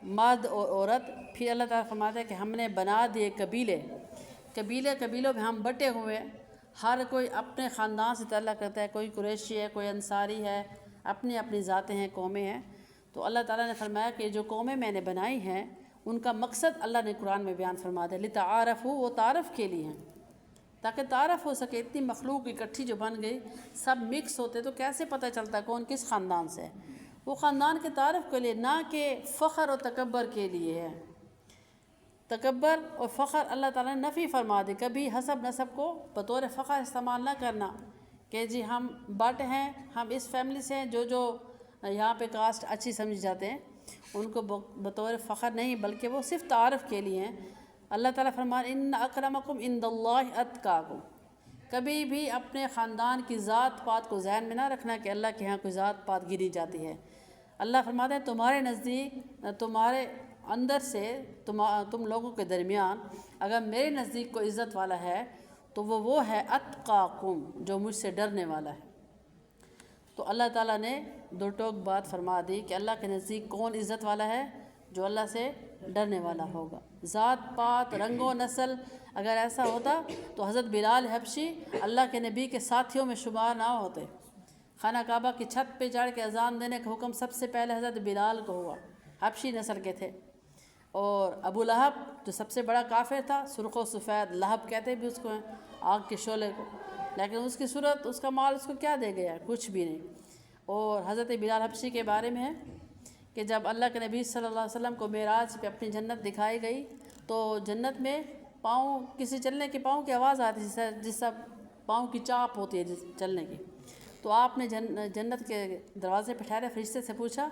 مرد اور عورت. پھر اللہ تعالیٰ فرماتا ہے کہ ہم نے بنا دیے قبیلوں میں ہم بٹے ہوئے. ہر کوئی اپنے خاندان سے تعلق کرتا ہے، کوئی قریشی ہے، کوئی انصاری ہے، اپنی اپنی ذاتیں ہیں، قومیں ہیں. تو اللہ تعالیٰ نے فرمایا کہ جو قومیں میں نے بنائی ہیں ان کا مقصد اللہ نے قرآن میں بیان فرما دیا، لتعارفوا، وہ تعارف کے لیے ہیں، تاکہ تعارف ہو سکے. اتنی مخلوق اکٹھی جو بن گئی، سب مکس ہوتے تو کیسے پتہ چلتا کون کس خاندان سے ہے. وہ خاندان کے تعارف کے لیے، نہ کہ فخر و تکبر کے لیے ہے. تکبر اور فخر اللہ تعالیٰ نے نفی فرما دی. کبھی حسب نسب کو بطور فخر استعمال نہ کرنا کہ جی ہم بٹ ہیں، ہم اس فیملی سے ہیں، جو یہاں پہ کاسٹ اچھی سمجھ جاتے ہیں، ان کو بطور فخر نہیں بلکہ وہ صرف تعارف کے لیے ہیں۔ اللہ تعالیٰ فرماتے ان اکرمکم عند اللہ اتقاکم، کبھی بھی اپنے خاندان کی ذات پات کو ذہن میں نہ رکھنا کہ اللہ کے ہاں کوئی ذات پات گری جاتی ہے۔ اللہ فرماتے ہیں تمہارے نزدیک، تمہارے اندر سے، تم لوگوں کے درمیان اگر میرے نزدیک کوئی عزت والا ہے تو وہ ہے اتقاکم، جو مجھ سے ڈرنے والا ہے۔ تو اللہ تعالیٰ نے دو ٹوک بات فرما دی کہ اللہ کے نزدیک کون عزت والا ہے؟ جو اللہ سے ڈرنے والا ہوگا۔ ذات پات، رنگ و نسل اگر ایسا ہوتا تو حضرت بلال حبشی اللہ کے نبی کے ساتھیوں میں شمار نہ ہوتے۔ خانہ کعبہ کی چھت پہ چڑھ کے اذان دینے کا حکم سب سے پہلے حضرت بلال کو ہوا، حبشی نسل کے تھے۔ اور ابو لہب جو سب سے بڑا کافر تھا، سرخ و سفید، لہب کہتے بھی اس کو ہیں، آگ کے شعلے کو، لیکن اس کی صورت، اس کا مال اس کو کیا دے گیا؟ کچھ بھی نہیں۔ اور حضرت بلال حبشی کے بارے میں ہے کہ جب اللہ کے نبی صلی اللہ علیہ وسلم کو معراج پہ اپنی جنت دکھائی گئی تو جنت میں پاؤں، کسی چلنے کے پاؤں کی آواز آتی ہے، جس سے پاؤں کی چاپ ہوتی ہے چلنے کی۔ تو آپ نے جنت کے دروازے پہ ٹھہرے فرشتے سے پوچھا،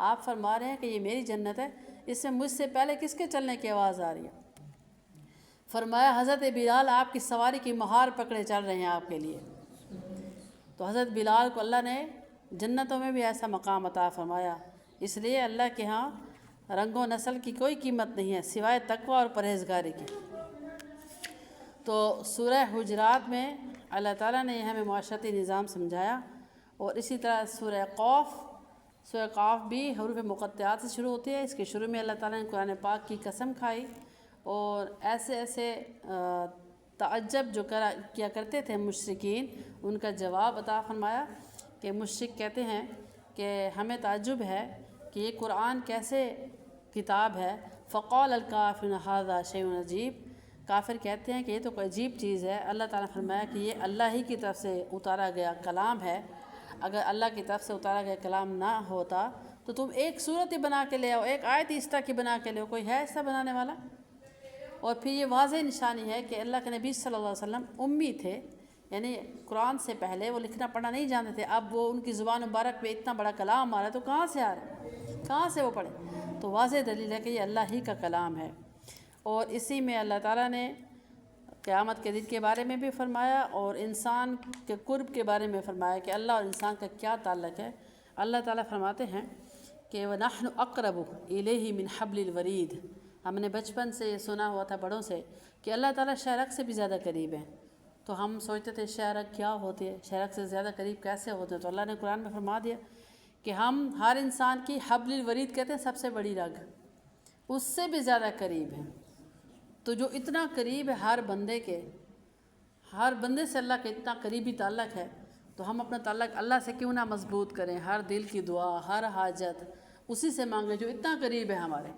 آپ فرما رہے ہیں کہ یہ میری جنت ہے، اس میں مجھ سے پہلے کس کے چلنے کی آواز آ رہی ہے؟ فرمایا حضرت بلال آپ کی سواری کی مہار پکڑے چل رہے ہیں آپ کے لیے۔ تو حضرت بلال کو اللہ نے جنتوں میں بھی ایسا مقام عطا فرمایا۔ اس لیے اللہ کے ہاں رنگ و نسل کی کوئی قیمت نہیں ہے سوائے تقوی اور پرہیزگاری کی۔ تو سورہ حجرات میں اللہ تعالیٰ نے ہمیں معاشرتی نظام سمجھایا، اور اسی طرح سورہ قاف بھی حروف مقطعات سے شروع ہوتی ہے۔ اس کے شروع میں اللہ تعالیٰ نے قرآن پاک کی قسم کھائی، اور ایسے تعجب جو کیا کرتے تھے مشرکین، ان کا جواب عطا فرمایا کہ مشرک کہتے ہیں کہ ہمیں تعجب ہے کہ یہ قرآن کیسے کتاب ہے۔ فقال الکافرون ھذا شیء عجیب، کافر کہتے ہیں کہ یہ تو کوئی عجیب چیز ہے۔ اللہ تعالیٰ نے فرمایا کہ یہ اللہ ہی کی طرف سے اتارا گیا کلام ہے، اگر اللہ کی طرف سے اتارا گیا کلام نہ ہوتا تو تم ایک صورت ہی بنا کے لے آؤ، ایک آیت اس طرح کی بنا کے لے آؤ، کوئی ہے ایسا بنانے والا؟ اور پھر یہ واضح نشانی ہے کہ اللہ کے نبی صلی اللہ علیہ وسلم امی تھے، یعنی قرآن سے پہلے وہ لکھنا پڑھنا نہیں جانتے تھے، اب وہ ان کی زبان مبارک پہ اتنا بڑا کلام آ رہا ہے تو کہاں سے آ رہا ہے، کہاں سے وہ پڑھے؟ تو واضح دلیل ہے کہ یہ اللہ ہی کا کلام ہے۔ اور اسی میں اللہ تعالیٰ نے قیامت کے دن کے بارے میں بھی فرمایا، اور انسان کے قرب کے بارے میں فرمایا کہ اللہ اور انسان کا کیا تعلق ہے۔ اللہ تعالیٰ فرماتے ہیں کہ وَنَحْنُ أَقْرَبُ إِلَيْهِ مِنْ حَبْلِ الْوَرِيدِ، ہم نے بچپن سے یہ سنا ہوا تھا بڑوں سے کہ اللہ تعالیٰ شہرک سے بھی زیادہ قریب ہے۔ تو ہم سوچتے تھے شہرک کیا ہوتی ہے، شہرک سے زیادہ قریب کیسے ہوتے ہیں؟ تو اللہ نے قرآن میں فرما دیا کہ ہم ہر انسان کی حبل الورید کہتے ہیں سب سے بڑی رگ، اس سے بھی زیادہ قریب ہیں۔ تو جو اتنا قریب ہے ہر بندے کے، ہر بندے سے اللہ کا اتنا قریبی تعلق ہے، تو ہم اپنا تعلق اللہ سے کیوں نہ مضبوط کریں؟ ہر دل کی دعا، ہر حاجت اسی سے مانگیں جو اتنا قریب ہے ہمارے۔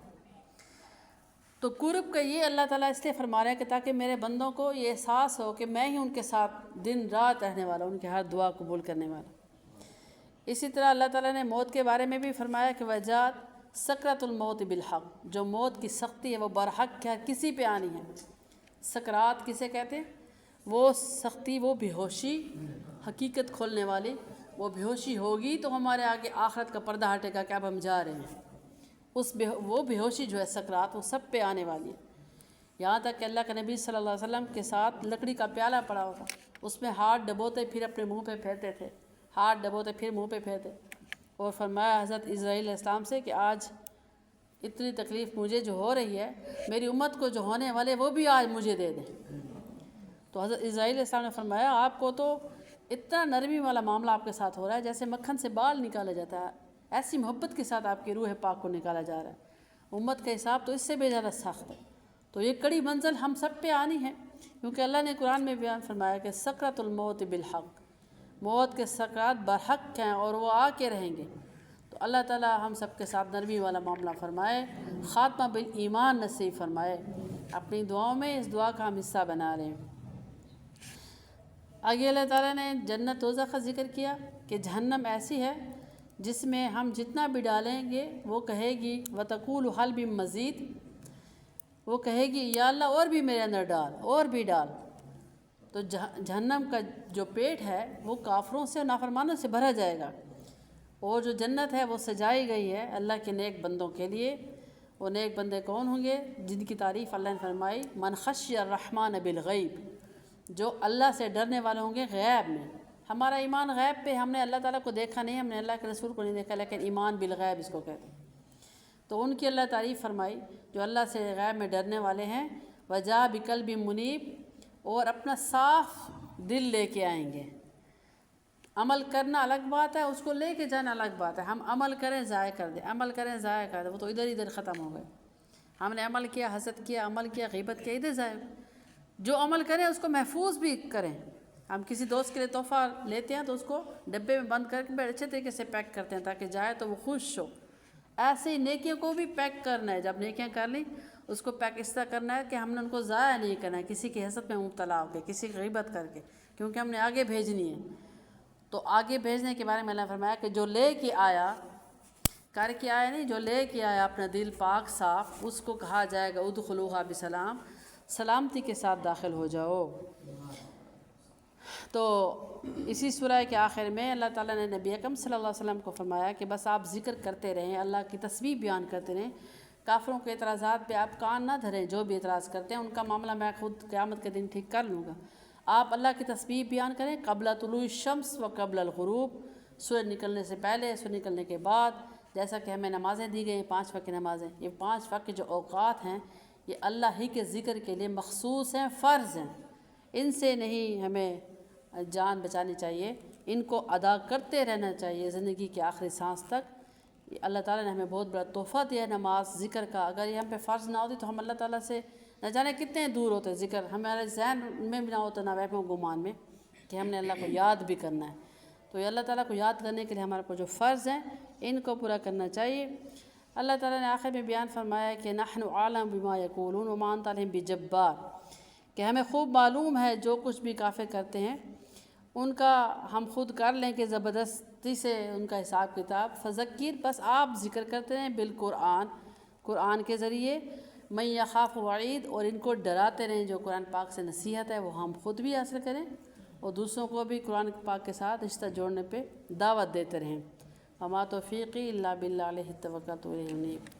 تو قرب کا یہ اللہ تعالیٰ اس لیے فرما رہے ہیں کہ تاکہ میرے بندوں کو یہ احساس ہو کہ میں ہی ان کے ساتھ دن رات رہنے والا، ان کے ہر دعا قبول کرنے والا۔ اسی طرح اللہ تعالیٰ نے موت کے بارے میں بھی فرمایا کہ وجات سکرۃ الموت بالحق، جو موت کی سختی ہے وہ برحق ہے، کسی پہ آنی ہے۔ سکرات کسے کہتے ہیں؟ وہ سختی، وہ بے ہوشی، حقیقت کھولنے والی، وہ بے ہوشی ہوگی تو ہمارے آگے آخرت کا پردہ ہٹے گا کہ اب ہم جا رہے ہیں۔ وہ بے ہوشی جو ہے سکرات، وہ سب پہ آنے والی ہے۔ یہاں تک کہ اللہ کے نبی صلی اللہ علیہ وسلم کے ساتھ لکڑی کا پیالہ پڑا ہوتا، اس میں ہاتھ ڈبوتے پھر اپنے منہ پہ پھیرتے تھے، ہاتھ ڈبوتے پھر منہ پہ پھیرتے، اور فرمایا حضرت اسرائیل علیہ السلام سے کہ آج اتنی تکلیف مجھے جو ہو رہی ہے، میری امت کو جو ہونے والے وہ بھی آج مجھے دے دیں۔ تو حضرت اسرائیل علیہ السلام نے فرمایا آپ کو تو اتنا نرمی والا معاملہ آپ کے ساتھ ہو رہا ہے جیسے مکھن سے بال نکالا جاتا ہے، ایسی محبت کے ساتھ آپ کی روح پاک کو نکالا جا رہا ہے۔ امت کا حساب تو اس سے بھی زیادہ سخت ہے۔ تو یہ کڑی منزل ہم سب پہ آنی ہے، کیونکہ اللہ نے قرآن میں بیان فرمایا کہ سکرۃ الموت بالحق، موت کے سکرات برحق ہیں اور وہ آ کے رہیں گے۔ تو اللہ تعالیٰ ہم سب کے ساتھ نرمی والا معاملہ فرمائے، خاتمہ بالایمان نصیب فرمائے۔ اپنی دعاؤں میں اس دعا کا ہم حصہ بنا رہے ہیں۔ آگے اللہ تعالیٰ نے جنت دوزخ کا ذکر کیا کہ جہنم ایسی ہے جس میں ہم جتنا بھی ڈالیں گے وہ کہے گی وَتَقُولُ هَلْ مِن مَّزِيدٍ، وہ کہے گی یا اللہ اور بھی میرے اندر ڈال، اور بھی ڈال۔ تو جہنم کا جو پیٹ ہے وہ کافروں سے، نافرمانوں سے بھرا جائے گا، اور جو جنت ہے وہ سجائی گئی ہے اللہ کے نیک بندوں کے لیے۔ وہ نیک بندے کون ہوں گے؟ جن کی تعریف اللہ نے فرمائی من خشی الرحمن بالغیب، جو اللہ سے ڈرنے والے ہوں گے غیب میں۔ ہمارا ایمان غیب پہ، ہم نے اللہ تعالیٰ کو دیکھا نہیں، ہم نے اللہ کے رسول کو نہیں دیکھا، لیکن ایمان بالغیب اس کو کہتے ہیں۔ تو ان کی اللہ تعریف فرمائی جو اللہ سے غیب میں ڈرنے والے ہیں۔ وجاء بقلب منیب، اور اپنا صاف دل لے کے آئیں گے۔ عمل کرنا الگ بات ہے، اس کو لے کے جانا الگ بات ہے۔ ہم عمل کریں ضائع کر دیں، عمل کریں ضائع کر دیں، وہ تو ادھر ادھر ختم ہو گئے۔ ہم نے عمل کیا، حسد کیا، عمل کیا، غیبت کیا، ادھر ضائع۔ جو عمل کریں اس کو محفوظ بھی کریں۔ ہم کسی دوست کے لیے تحفہ لیتے ہیں تو اس کو ڈبے میں بند کر کے بڑے اچھے طریقے سے پیک کرتے ہیں تاکہ جائے تو وہ خوش ہو۔ ایسے ہی نیکیوں کو بھی پیک کرنا ہے، جب نیکیاں کر لیں اس کو پیک اس طرح کرنا ہے کہ ہم نے ان کو ضائع نہیں کرنا ہے کسی کی حسد میں مبتلا ہو کے، کسی کی غیبت کر کے، کیونکہ ہم نے آگے بھیجنی ہے۔ تو آگے بھیجنے کے بارے میں اللہ نے فرمایا کہ جو لے کے آیا، کر کے آیا نہیں، جو لے کے آیا اپنا دل پاک صاف، اس کو کہا جائے گا ادخلوها بسلام، سلامتی کے ساتھ داخل ہو جاؤ۔ تو اسی سورہ کے آخر میں اللہ تعالیٰ نے نبی اکرم صلی اللہ علیہ وسلم کو فرمایا کہ بس آپ ذکر کرتے رہیں، اللہ کی تسبیح بیان کرتے رہیں، کافروں کے اعتراضات پہ آپ کان نہ دھریں، جو بھی اعتراض کرتے ہیں ان کا معاملہ میں خود قیامت کے دن ٹھیک کر لوں گا۔ آپ اللہ کی تسبیح بیان کریں قبل طلوع الشمس و قبل الغروب، سورج نکلنے سے پہلے، سورج نکلنے کے بعد، جیسا کہ ہمیں نمازیں دی گئی ہیں 5 وقت کی نمازیں۔ یہ 5 وقت کے جو اوقات ہیں یہ اللہ ہی کے ذکر کے لیے مخصوص ہیں، فرض ہیں، ان سے نہیں ہمیں جان بچانی چاہیے، ان کو ادا کرتے رہنا چاہیے زندگی کے آخری سانس تک۔ اللہ تعالیٰ نے ہمیں بہت بڑا تحفہ دیا ہے نماز، ذکر کا۔ اگر یہ ہم پہ فرض نہ ہوتی تو ہم اللہ تعالیٰ سے نہ جانے کتنے دور ہوتے، ذکر ہمارے ذہن میں بھی نہ ہوتا، نہ وہم و گمان میں کہ ہم نے اللہ کو یاد بھی کرنا ہے۔ تو یہ اللہ تعالیٰ کو یاد کرنے کے لیے ہمارے پر جو فرض ہیں ان کو پورا کرنا چاہیے۔ اللہ تعالیٰ نے آخر میں بیان فرمایا کہ نحن اعلم بما یقولون وما انت علیہم بجبار، کہ ہمیں خوب معلوم ہے جو کچھ بھی کافر کرتے ہیں ان کا ہم خود کر لیں کہ زبردستی سے ان کا حساب کتاب۔ فذکر، بس آپ ذکر کرتے ہیں، بالقرآن، قرآن کے ذریعے، من یخاف وعید، اور ان کو ڈراتے رہیں جو قرآن پاک سے نصیحت ہے وہ ہم خود بھی حاصل کریں اور دوسروں کو بھی قرآن پاک کے ساتھ رشتہ جوڑنے پہ دعوت دیتے رہیں۔ وما توفیقی الا باللہ علیہ توکلت و الیہ انیب۔